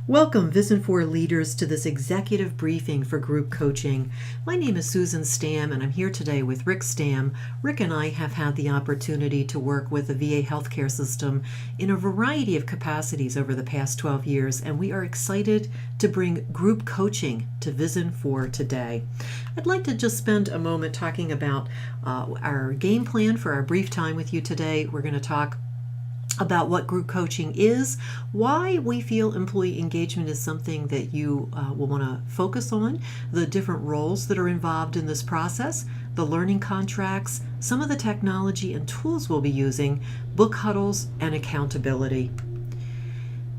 Welcome, Vision for Leaders, to this executive briefing for group coaching. My name is Susan Stam, and I'm here today with Rick Stam. Rick and I have had the opportunity to work with the VA healthcare system in a variety of capacities over the past 12 years, and we are excited to bring group coaching to Vision for today. I'd like to just spend a moment talking about our game plan for our brief time with you today. We're going to talk about what group coaching is, why we feel employee engagement is something that you will want to focus on, the different roles that are involved in this process, the learning contracts, some of the technology and tools we'll be using, book huddles, and accountability.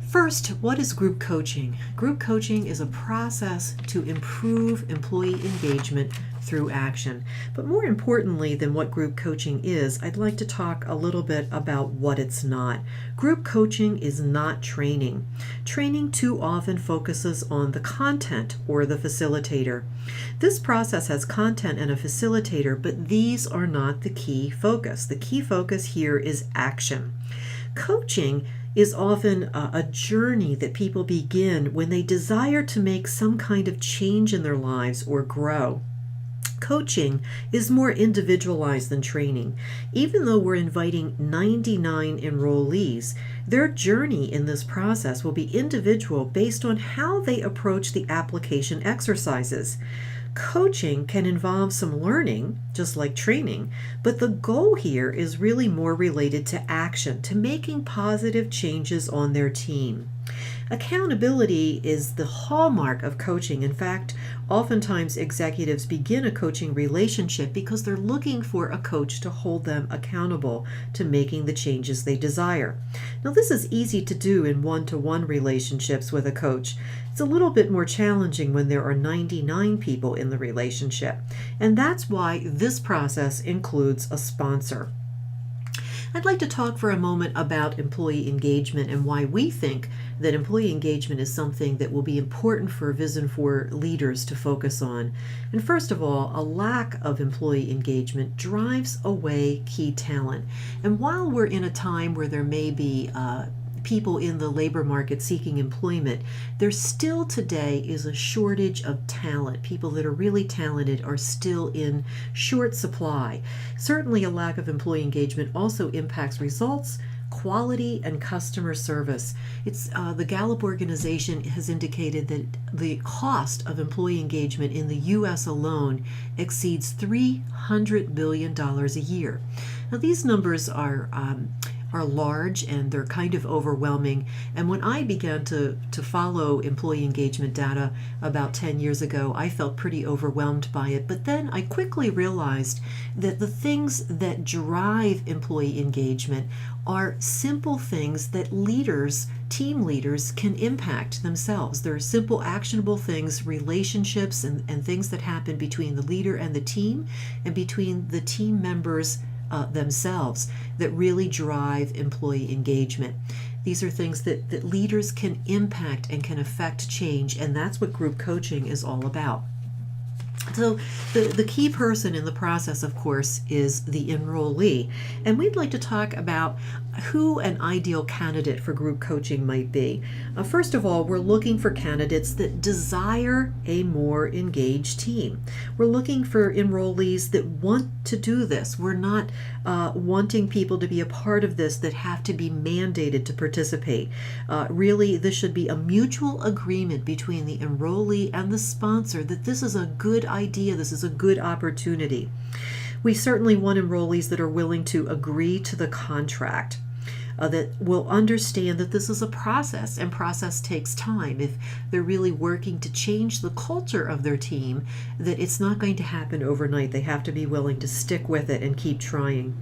First, what is group coaching? Group coaching is a process to improve employee engagement through action. But more importantly than what group coaching is, I'd like to talk a little bit about what it's not. Group coaching is not training. Training too often focuses on the content or the facilitator. This process has content and a facilitator, but these are not the key focus. The key focus here is action. Coaching is often a journey that people begin when they desire to make some kind of change in their lives or grow. Coaching is more individualized than training. Even though we're inviting 99 enrollees, their journey in this process will be individual based on how they approach the application exercises. Coaching can involve some learning, just like training, but the goal here is really more related to action, to making positive changes on their team. Accountability is the hallmark of coaching. In fact, oftentimes executives begin a coaching relationship because they're looking for a coach to hold them accountable to making the changes they desire. Now, this is easy to do in one-to-one relationships with a coach. It's a little bit more challenging when there are 99 people in the relationship, and that's why this process includes a sponsor. I'd like to talk for a moment about employee engagement and why we think that employee engagement is something that will be important for Vision for leaders to focus on. And first of all, a lack of employee engagement drives away key talent. And while we're in a time where there may be people in the labor market seeking employment, there still today is a shortage of talent. People that are really talented are still in short supply. Certainly, a lack of employee engagement also impacts results, quality, and customer service. It's the Gallup organization has indicated that the cost of employee engagement in the U.S. alone exceeds $300 billion a year. Now, these numbers are large and they're kind of overwhelming. And when I began to follow employee engagement data about 10 years ago, I felt pretty overwhelmed by it. But then I quickly realized that the things that drive employee engagement are simple things that leaders, team leaders, can impact themselves. There are simple, actionable things, relationships and things that happen between the leader and the team and between the team members themselves that really drive employee engagement. These are things that leaders can impact and can affect change, and that's what group coaching is all about. So the key person in the process, of course, is the enrollee. And we'd like to talk about who an ideal candidate for group coaching might be. First of all, we're looking for candidates that desire a more engaged team. We're looking for enrollees that want to do this. We're not wanting people to be a part of this that have to be mandated to participate. Really, this should be a mutual agreement between the enrollee and the sponsor that this is a good idea, this is a good opportunity. We certainly want enrollees that are willing to agree to the contract, that will understand that this is a process and process takes time. If they're really working to change the culture of their team, that it's not going to happen overnight. They have to be willing to stick with it and keep trying.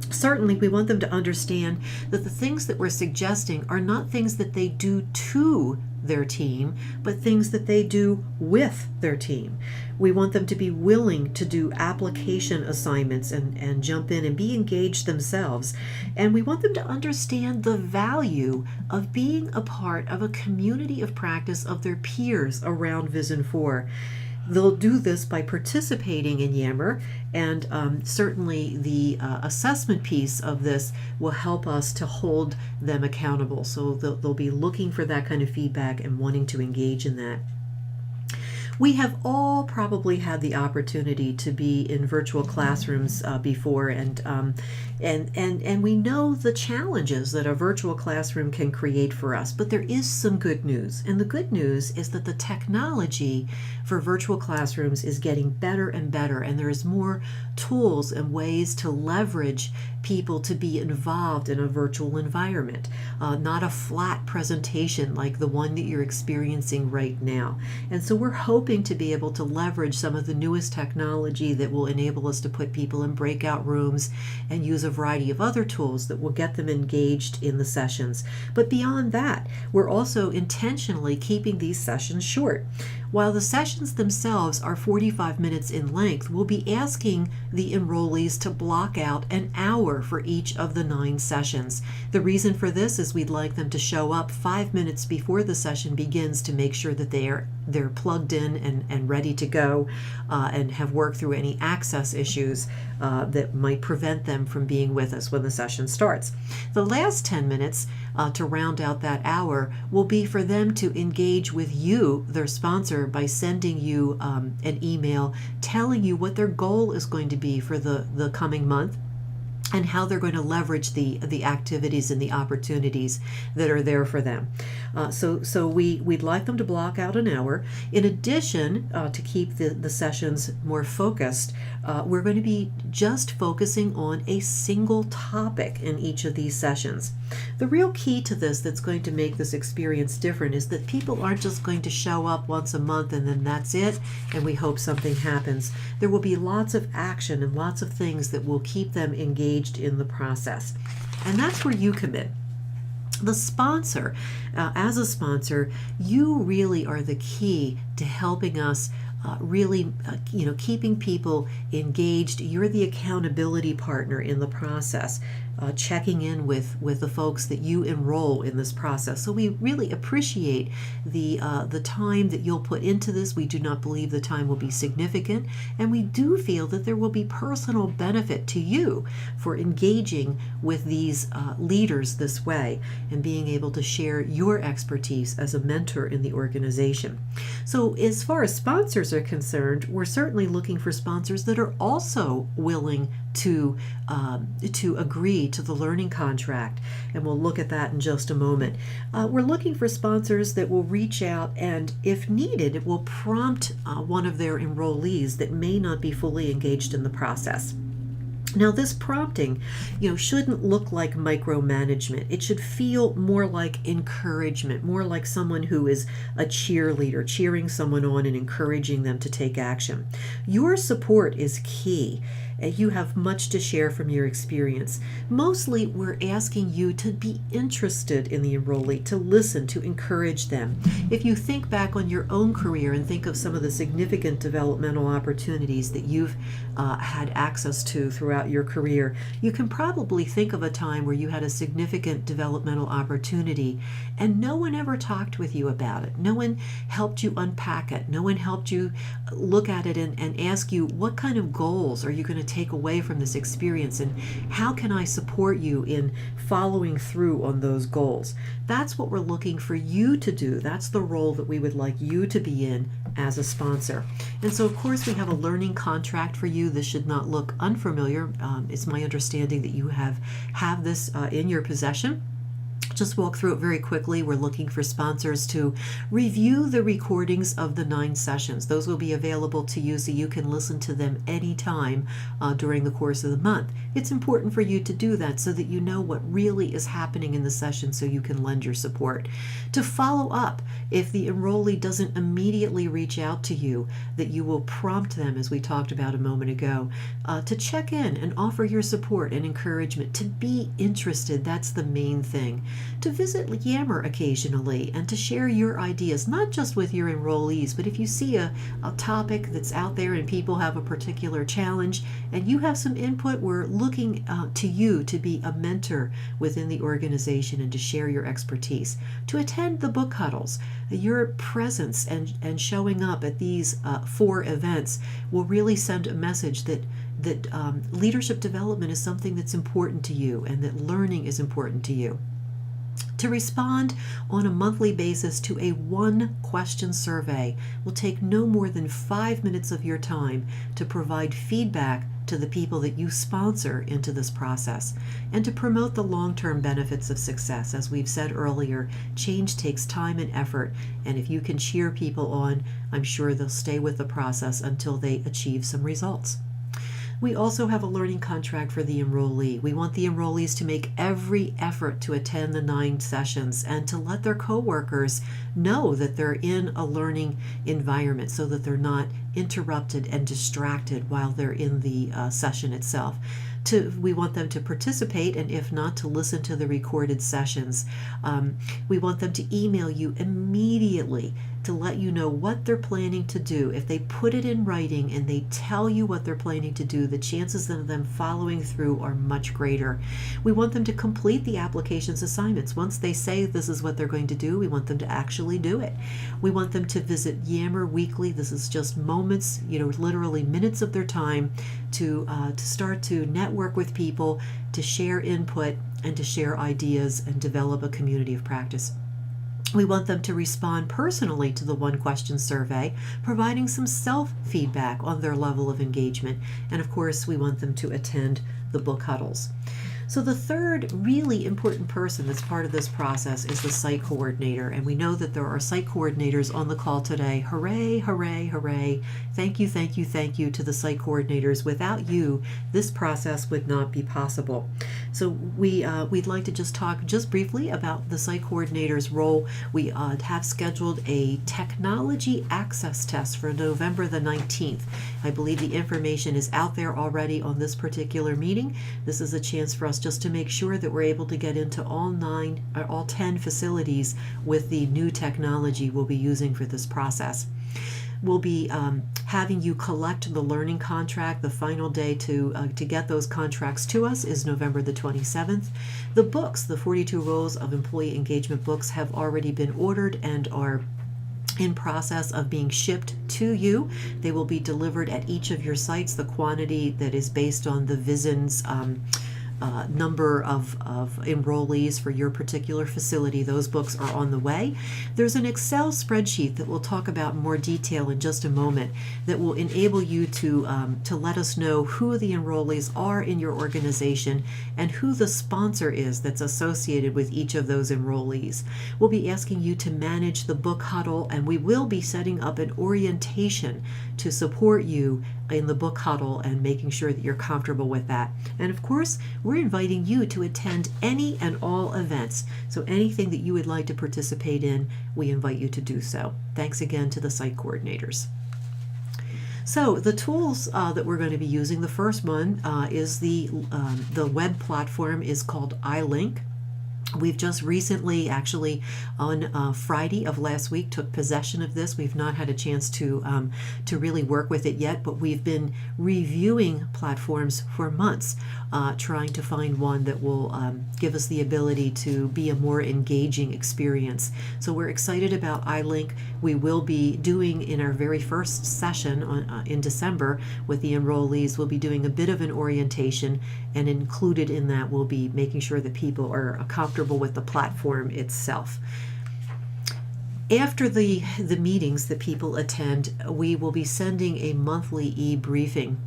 Certainly, we want them to understand that the things that we're suggesting are not things that they do to their team, but things that they do with their team. We want them to be willing to do application assignments and jump in and be engaged themselves. And we want them to understand the value of being a part of a community of practice of their peers around Vision 4. They'll do this by participating in Yammer, and certainly the assessment piece of this will help us to hold them accountable. So they'll be looking for that kind of feedback and wanting to engage in that. We have all probably had the opportunity to be in virtual classrooms before, and we know the challenges that a virtual classroom can create for us. But there is some good news, and the good news is that the technology for virtual classrooms is getting better and better, and there is more tools and ways to leverage people to be involved in a virtual environment, not a flat presentation like the one that you're experiencing right now. And so we're hoping to be able to leverage some of the newest technology that will enable us to put people in breakout rooms and use a variety of other tools that will get them engaged in the sessions. But beyond that, we're also intentionally keeping these sessions short. While the sessions themselves are 45 minutes in length, we'll be asking the enrollees to block out an hour for each of the 9 sessions. The reason for this is we'd like them to show up 5 minutes before the session begins to make sure that they're plugged in and ready to go, and have worked through any access issues that might prevent them from being with us when the session starts. The last 10 minutes to round out that hour will be for them to engage with you, their sponsor, by sending you an email telling you what their goal is going to be for the coming month, and how they're going to leverage the activities and the opportunities that are there for them. So we'd like them to block out an hour. In addition, to keep the sessions more focused, we're going to be just focusing on a single topic in each of these sessions. The real key to this that's going to make this experience different is that people aren't just going to show up once a month and then that's it, and we hope something happens. There will be lots of action and lots of things that will keep them engaged in the process. And that's where you come in. The sponsor, as a sponsor, you really are the key to helping us keeping people engaged. You're the accountability partner in the process, checking in with the folks that you enroll in this process. So we really appreciate the time that you'll put into this. We do not believe the time will be significant, and we do feel that there will be personal benefit to you for engaging with these leaders this way and being able to share your expertise as a mentor in the organization. So as far as sponsors are concerned, we're certainly looking for sponsors that are also willing to agree to the learning contract, and we'll look at that in just a moment. We're looking for sponsors that will reach out and, if needed, it will prompt one of their enrollees that may not be fully engaged in the process. Now, this prompting, shouldn't look like micromanagement. It should feel more like encouragement, more like someone who is a cheerleader, cheering someone on and encouraging them to take action. Your support is key. You have much to share from your experience. Mostly, we're asking you to be interested in the enrollee, to listen, to encourage them. If you think back on your own career and think of some of the significant developmental opportunities that you've had access to throughout your career, you can probably think of a time where you had a significant developmental opportunity and no one ever talked with you about it. No one helped you unpack it. No one helped you look at it and ask you, what kind of goals are you going to take away from this experience, and how can I support you in following through on those goals? That's what we're looking for you to do. That's the role that we would like you to be in as a sponsor. And so, of course, we have a learning contract for you. This should not look unfamiliar. It's my understanding that you have this in your possession. Just walk through it very quickly. We're looking for sponsors to review the recordings of the 9 sessions. Those will be available to you so you can listen to them anytime during the course of the month. It's important for you to do that so that you know what really is happening in the session so you can lend your support. To follow up, if the enrollee doesn't immediately reach out to you, that you will prompt them, as we talked about a moment ago, to check in and offer your support and encouragement, to be interested. That's the main thing. to visit Yammer occasionally and to share your ideas, not just with your enrollees, but if you see a topic that's out there and people have a particular challenge and you have some input, we're looking to you to be a mentor within the organization and to share your expertise, to attend the book huddles. Your presence and showing up at these 4 events will really send a message that leadership development is something that's important to you and that learning is important to you. To respond on a monthly basis to a 1-question survey will take no more than 5 minutes of your time to provide feedback to the people that you sponsor into this process, and to promote the long-term benefits of success. As we've said earlier, change takes time and effort, and if you can cheer people on, I'm sure they'll stay with the process until they achieve some results. We also have a learning contract for the enrollee. We want the enrollees to make every effort to attend the 9 sessions and to let their coworkers know that they're in a learning environment so that they're not interrupted and distracted while they're in the session itself. We want them to participate, and if not, to listen to the recorded sessions. We want them to email you immediately to let you know what they're planning to do. If they put it in writing and they tell you what they're planning to do, the chances of them following through are much greater. We want them to complete the applications assignments. Once they say this is what they're going to do, we want them to actually do it. We want them to visit Yammer weekly. This is just moments, literally minutes of their time to start to network with people, to share input, and to share ideas and develop a community of practice. We want them to respond personally to the 1-question survey, providing some self-feedback on their level of engagement. And of course, we want them to attend the book huddles. So the third really important person that's part of this process is the site coordinator. And we know that there are site coordinators on the call today. Hooray, hooray, hooray. Thank you, thank you, thank you to the site coordinators. Without you, this process would not be possible. So we'd like to just talk just briefly about the site coordinator's role. We have scheduled a technology access test for November the 19th. I believe the information is out there already on this particular meeting. This is a chance for us just to make sure that we're able to get into all 10 facilities with the new technology we'll be using for this process. We'll be having you collect the learning contract. The final day to get those contracts to us is November the 27th. The books, the 42 Roles of Employee Engagement books, have already been ordered and are in process of being shipped to you. They will be delivered at each of your sites. The quantity that is based on the VISN's number of enrollees for your particular facility. Those books are on the way. There's an Excel spreadsheet that we'll talk about in more detail in just a moment that will enable you to let us know who the enrollees are in your organization and who the sponsor is that's associated with each of those enrollees. We'll be asking you to manage the book huddle, and we will be setting up an orientation to support you in the book huddle and making sure that you're comfortable with that. And of course, we're inviting you to attend any and all events. So anything that you would like to participate in, we invite you to do so. Thanks again to the site coordinators. So the tools that we're going to be using, the first one is the web platform is called iLink. We've just recently, actually on Friday of last week, took possession of this. We've not had a chance to really work with it yet, but we've been reviewing platforms for months, trying to find one that will give us the ability to be a more engaging experience. So we're excited about iLink. We will be doing in our very first session in December with the enrollees, we'll be doing a bit of an orientation, and included in that we'll be making sure that people are comfortable with the platform itself. After the meetings that people attend, we will be sending a monthly e-briefing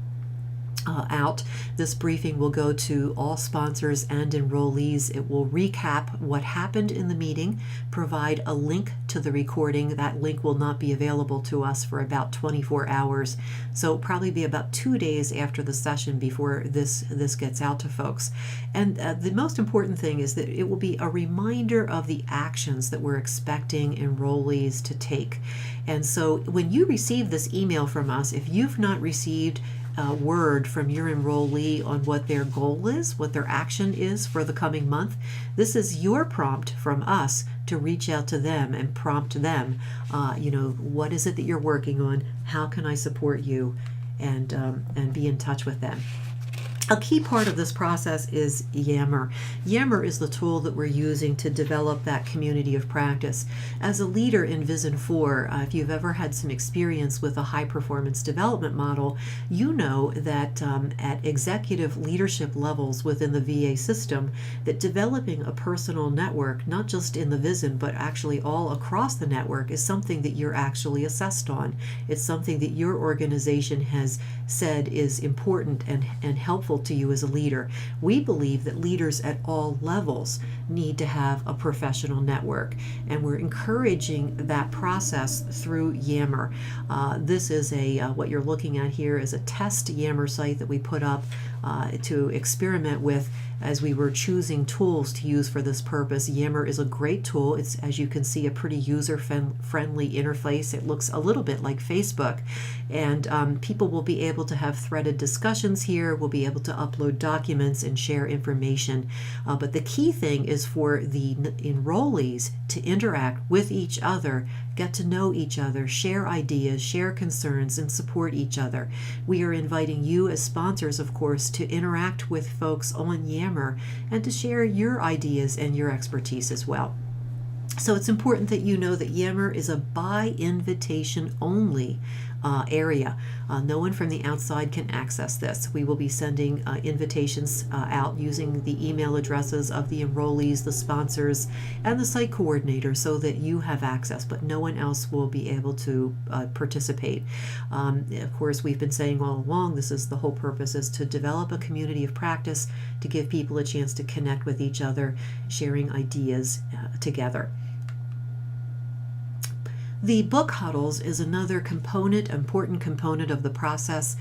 out. This briefing will go to all sponsors and enrollees. It will recap what happened in the meeting, provide a link to the recording. That link will not be available to us for about 24 hours, so it'll probably be about 2 days after the session before this gets out to folks. And the most important thing is that it will be a reminder of the actions that we're expecting enrollees to take. And so when you receive this email from us, if you've not received word from your enrollee on what their goal is, what their action is for the coming month. This is your prompt from us to reach out to them and prompt them, what is it that you're working on? How can I support you? And be in touch with them. A key part of this process is Yammer. Yammer is the tool that we're using to develop that community of practice. As a leader in Vision 4, if you've ever had some experience with a high-performance development model, you know that at executive leadership levels within the VA system, that developing a personal network, not just in the Vision, but actually all across the network, is something that you're actually assessed on. It's something that your organization has said is important and helpful to you as a leader. We believe that leaders at all levels need to have a professional network, and we're encouraging that process through Yammer. This is what you're looking at here is a test Yammer site that we put up to experiment with as we were choosing tools to use for this purpose. Yammer is a great tool. It's, as you can see, a pretty user-friendly interface. It looks a little bit like Facebook, and people will be able to have threaded discussions here. We'll be able to upload documents and share information. But the key thing is for the enrollees to interact with each other, get to know each other, share ideas, share concerns, and support each other. We are inviting you as sponsors, of course, to interact with folks on Yammer and to share your ideas and your expertise as well. So it's important that you know that Yammer is a by invitation only area. No one from the outside can access this. We will be sending invitations out using the email addresses of the enrollees, the sponsors, and the site coordinator so that you have access, but no one else will be able to participate. Of course, we've been saying all along, this is the whole purpose, is to develop a community of practice, to give people a chance to connect with each other, sharing ideas together. The book huddles is another important component of the process.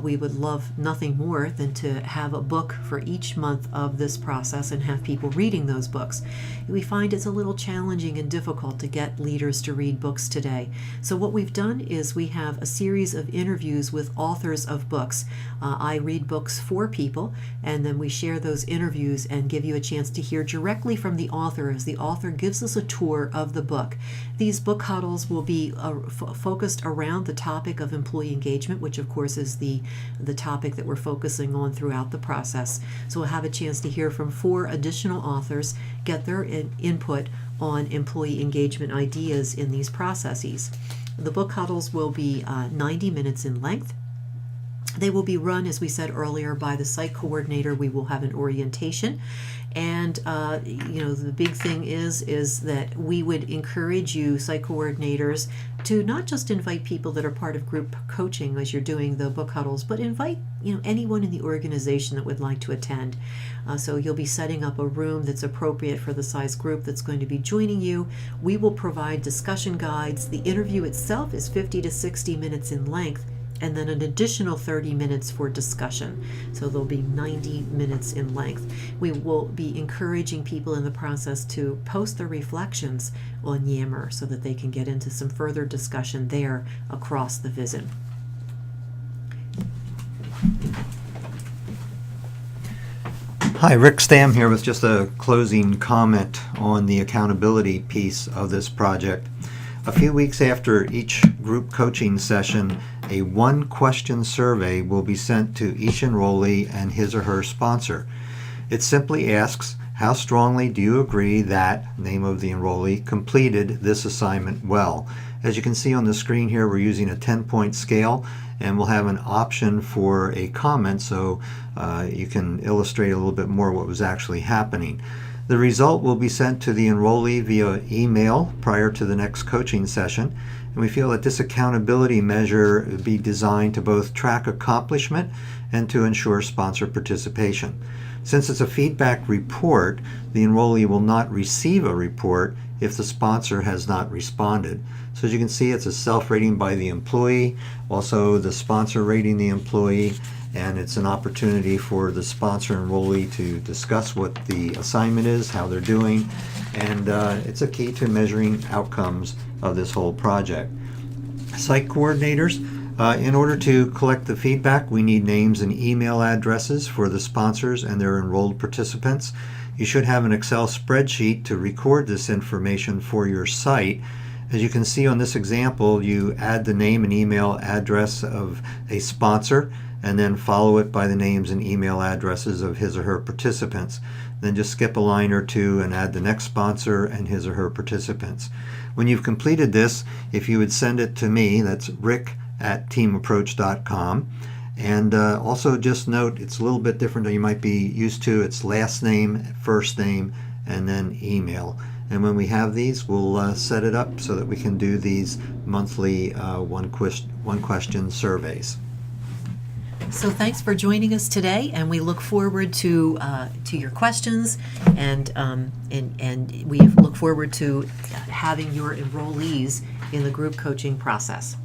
We would love nothing more than to have a book for each month of this process and have people reading those books. We find it's a little challenging and difficult to get leaders to read books today. So what we've done is we have a series of interviews with authors of books. I read books for people, and then we share those interviews and give you a chance to hear directly from the author as the author gives us a tour of the book. These book huddles will be focused around the topic of employee engagement, which of course is the topic that we're focusing on throughout the process. So we'll have a chance to hear from 4 additional authors, get their input on employee engagement ideas in these processes. The book huddles will be 90 minutes in length. They will be run, as we said earlier, by the site coordinator. We will have an orientation. And, the big thing is that we would encourage you, site coordinators, to not just invite people that are part of group coaching as you're doing the book huddles, but invite, anyone in the organization that would like to attend. So you'll be setting up a room that's appropriate for the size group that's going to be joining you. We will provide discussion guides. The interview itself is 50 to 60 minutes in length, and then an additional 30 minutes for discussion. So there'll be 90 minutes in length. We will be encouraging people in the process to post their reflections on Yammer so that they can get into some further discussion there across the Vision. Hi, Rick Stam here with just a closing comment on the accountability piece of this project. A few weeks after each group coaching session, a one-question survey will be sent to each enrollee and his or her sponsor. It simply asks, how strongly do you agree that, name of the enrollee, completed this assignment well? As you can see on the screen here, we're using a 10-point scale, and we'll have an option for a comment so you can illustrate a little bit more what was actually happening. The result will be sent to the enrollee via email prior to the next coaching session, and we feel that this accountability measure be designed to both track accomplishment and to ensure sponsor participation. Since it's a feedback report, the enrollee will not receive a report if the sponsor has not responded. So as you can see, it's a self-rating by the employee, also the sponsor rating the employee, and it's an opportunity for the sponsor enrollee to discuss what the assignment is, how they're doing, and it's a key to measuring outcomes of this whole project. Site coordinators In order to collect the feedback, we need names and email addresses for the sponsors and their enrolled participants. You should have an Excel spreadsheet to record this information for your site. As you can see on this example, you add the name and email address of a sponsor and then follow it by the names and email addresses of his or her participants. Then just skip a line or two and add the next sponsor and his or her participants. When you've completed this, if you would send it to me, that's rick@teamapproach.com. And also just note, it's a little bit different than you might be used to. It's last name, first name, and then email. And when we have these, we'll set it up so that we can do these monthly one question surveys. So thanks for joining us today, and we look forward to your questions, and we look forward to having your enrollees in the group coaching process.